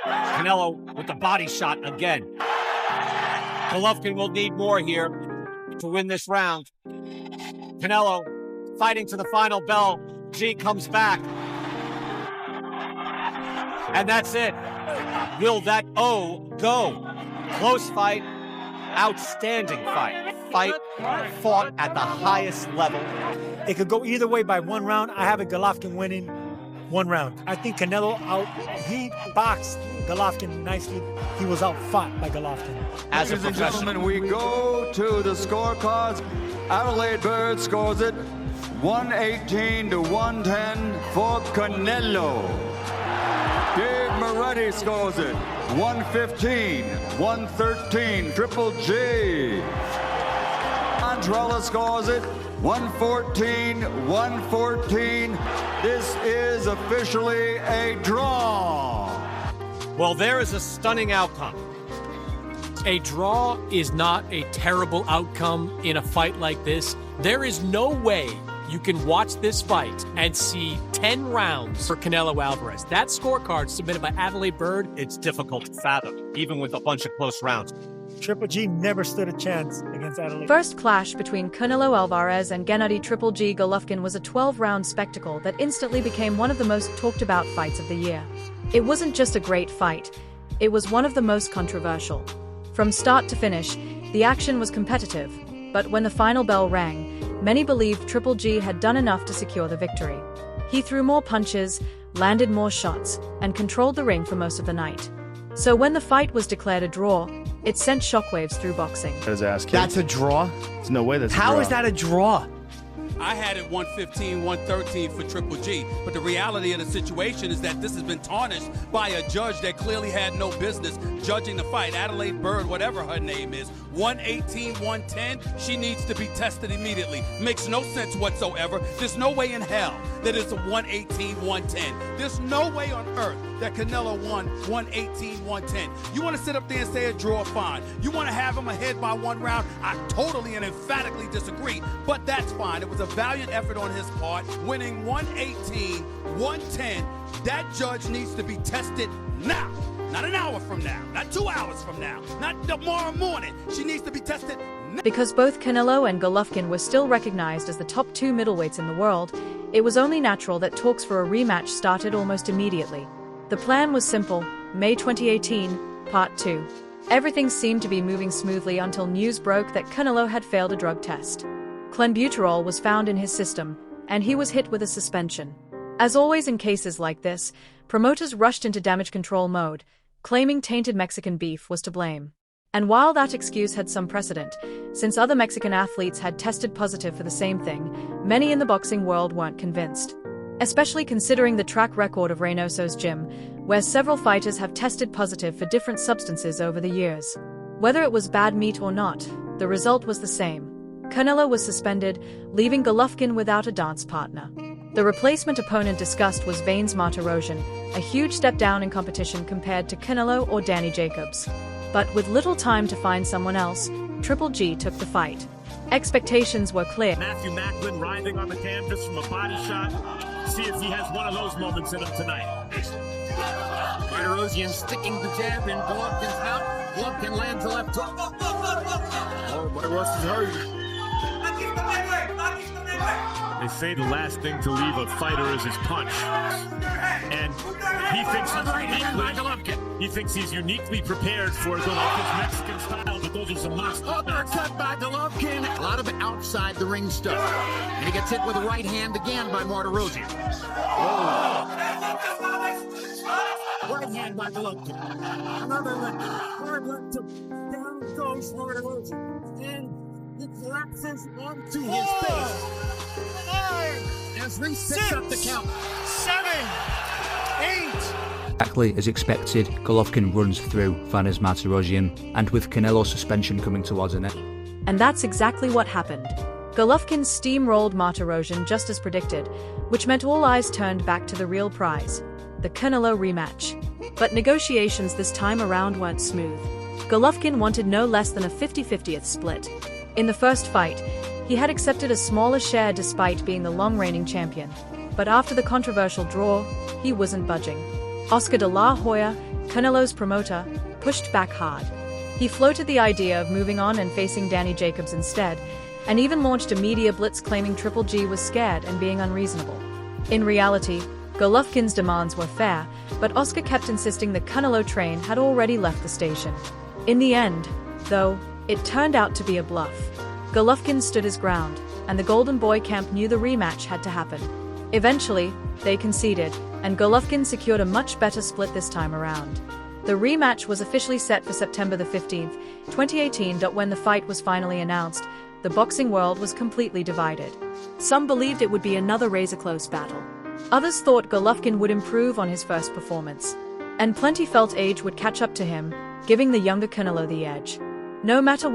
Canelo with the body shot again. Golovkin will need more here to win this round. Canelo fighting to the final bell. G comes back. And that's it. Will that O go? Close fight, outstanding fight. Fight fought at the highest level. It could go either way by 1 round. I have a Golovkin winning 1 round. I think Canelo he boxed Golovkin nicely. He was outfought by Golovkin. As a professional. Ladies and gentlemen, we go to the scorecards. Adelaide Bird scores it 118 to 110 for Canelo. Dave Moretti scores it 115, 113, Triple G. Antrella scores it 114, 114. This is officially a draw. Well, there is a stunning outcome. A draw is not a terrible outcome in a fight like this. There is no way you can watch this fight and see 10 rounds for Canelo Alvarez. That scorecard submitted by Adelaide Bird, it's difficult to fathom, even with a bunch of close rounds. Triple G never stood a chance against Adelaide. First clash between Canelo Alvarez and Gennady Triple G Golovkin was a 12-round spectacle that instantly became one of the most talked-about fights of the year. It wasn't just a great fight, it was one of the most controversial. From start to finish, the action was competitive, but when the final bell rang, many believed Triple G had done enough to secure the victory. He threw more punches, landed more shots, and controlled the ring for most of the night. So when the fight was declared a draw, it sent shockwaves through boxing. That's a draw? There's no way that's a draw. How is that a draw? I had it 115, 113 for Triple G, but the reality of the situation is that this has been tarnished by a judge that clearly had no business judging the fight. Adelaide Bird, whatever her name is, 118, 110, she needs to be tested immediately. Makes no sense whatsoever. There's no way in hell that it's a 118, 110. There's no way on earth that Canelo won 118, 110. You want to sit up there and say a draw, fine. You want to have him ahead by 1 round? I totally and emphatically disagree, but that's fine. It was a valiant effort on his part, winning 118, 110. That judge needs to be tested now. Not an hour from now, not 2 hours from now, not tomorrow morning. She needs to be tested now. Because both Canelo and Golovkin were still recognized as the top 2 middleweights in the world, it was only natural that talks for a rematch started almost immediately. The plan was simple: May 2018, Part 2. Everything seemed to be moving smoothly until news broke that Canelo had failed a drug test. Clenbuterol was found in his system, and he was hit with a suspension. As always in cases like this, promoters rushed into damage control mode, claiming tainted Mexican beef was to blame. And while that excuse had some precedent, since other Mexican athletes had tested positive for the same thing, many in the boxing world weren't convinced. Especially considering the track record of Reynoso's gym, where several fighters have tested positive for different substances over the years. Whether it was bad meat or not, the result was the same. Canelo was suspended, leaving Golovkin without a dance partner. The replacement opponent discussed was Vanes Martirosyan, a huge step down in competition compared to Canelo or Danny Jacobs. But with little time to find someone else, Triple G took the fight. Expectations were clear. Matthew Macklin writhing on the canvas from a body shot. See if he has one of those moments in him tonight. Martirosyan sticking the jab in Golovkin's mouth. Golovkin lands a left hook. Oh, Martirosyan is hurt. They say the last thing to leave a fighter is his punch. And he thinks he's uniquely prepared for Golovkin's Mexican style, but those are some monsters. Uppercut by Golovkin. A lot of it outside the ring stuff. And he gets hit with a right hand again by Martirosyan. Right hand by Golovkin. Another hard left to down goes Martirosyan. And he collapses onto his face. As Reese picks up the count. 7, 8. Exactly as expected, Golovkin runs through Vanes Martirosyan, and with Canelo's suspension coming towards an end. And that's exactly what happened. Golovkin steamrolled Martirosyan just as predicted, which meant all eyes turned back to the real prize, the Canelo rematch. But negotiations this time around weren't smooth. Golovkin wanted no less than a 50-50th split. In the first fight, he had accepted a smaller share despite being the long-reigning champion. But after the controversial draw, he wasn't budging. Oscar de la Hoya, Canelo's promoter, pushed back hard. He floated the idea of moving on and facing Danny Jacobs instead, and even launched a media blitz claiming Triple G was scared and being unreasonable. In reality, Golovkin's demands were fair, but Oscar kept insisting the Canelo train had already left the station. In the end, though, it turned out to be a bluff. Golovkin stood his ground, and the Golden Boy camp knew the rematch had to happen. Eventually, they conceded, and Golovkin secured a much better split this time around. The rematch was officially set for September the 15th, 2018. When the fight was finally announced, the boxing world was completely divided. Some believed it would be another razor-close battle. Others thought Golovkin would improve on his first performance. And plenty felt age would catch up to him, giving the younger Canelo the edge. No matter what